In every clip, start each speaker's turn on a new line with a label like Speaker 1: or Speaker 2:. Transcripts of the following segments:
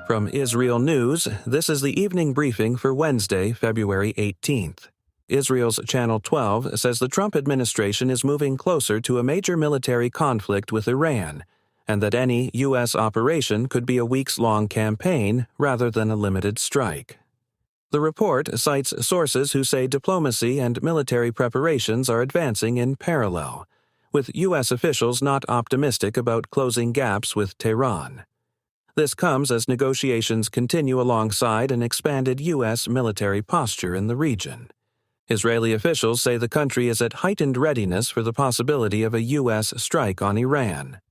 Speaker 1: From IsReal News, this is the evening briefing for Wednesday, February 18th. Israel's Channel 12 says the Trump administration is moving closer to a major military conflict with Iran, and that any U.S. operation could be a weeks-long campaign rather than a limited strike. The report cites sources who say diplomacy and military preparations are advancing in parallel, with U.S. officials not optimistic about closing gaps with Tehran. This comes as negotiations continue alongside an expanded U.S. military posture in the region. Israeli officials say the country is at heightened readiness for the possibility of a U.S. strike on Iran.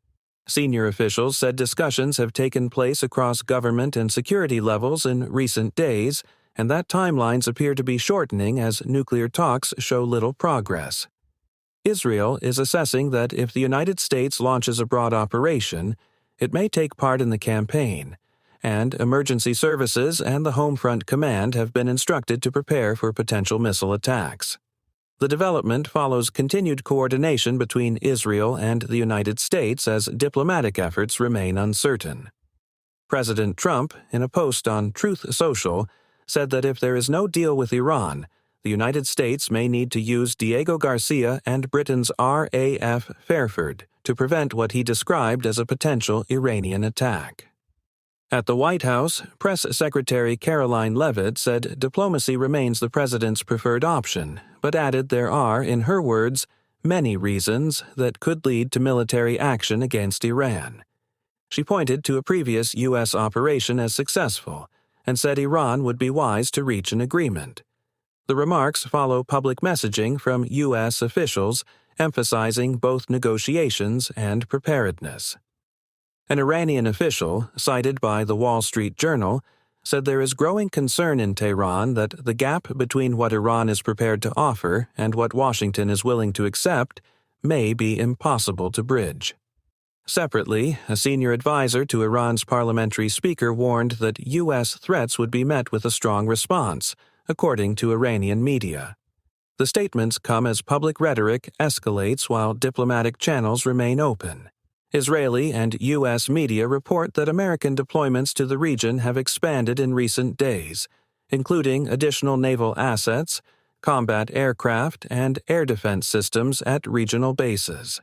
Speaker 1: Senior officials said discussions have taken place across government and security levels in recent days, and that timelines appear to be shortening as nuclear talks show little progress. Israel is assessing that if the United States launches a broad operation, it may take part in the campaign, and emergency services and the Homefront Command have been instructed to prepare for potential missile attacks. The development follows continued coordination between Israel and the United States as diplomatic efforts remain uncertain. President Trump, in a post on Truth Social, said that if there is no deal with Iran, the United States may need to use Diego Garcia and Britain's RAF Fairford to prevent what he described as a potential Iranian attack. At the White House, Press Secretary Caroline Leavitt said diplomacy remains the president's preferred option, but added there are, in her words, many reasons that could lead to military action against Iran. She pointed to a previous U.S. operation as successful and said Iran would be wise to reach an agreement. The remarks follow public messaging from U.S. officials emphasizing both negotiations and preparedness. An Iranian official, cited by the Wall Street Journal, said there is growing concern in Tehran that the gap between what Iran is prepared to offer and what Washington is willing to accept may be impossible to bridge. Separately, a senior advisor to Iran's parliamentary speaker warned that U.S. threats would be met with a strong response, according to Iranian media. The statements come as public rhetoric escalates while diplomatic channels remain open. Israeli and U.S. media report that American deployments to the region have expanded in recent days, including additional naval assets, combat aircraft, and air defense systems at regional bases.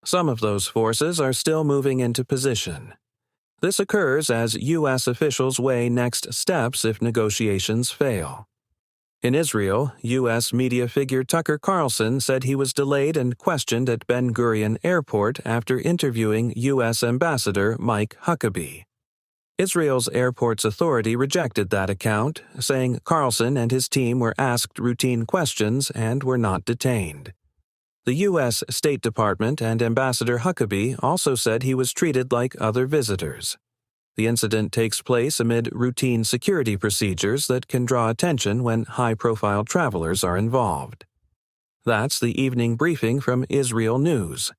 Speaker 1: Some of those forces are still moving into position. This occurs as U.S. officials weigh next steps if negotiations fail. In Israel, U.S. media figure Tucker Carlson said he was delayed and questioned at Ben Gurion Airport after interviewing U.S. Ambassador Mike Huckabee. Israel's airport's authority rejected that account, saying Carlson and his team were asked routine questions and were not detained. The U.S. State Department and Ambassador Huckabee also said he was treated like other visitors. The incident takes place amid routine security procedures that can draw attention when high-profile travelers are involved. That's the evening briefing from IsReal News.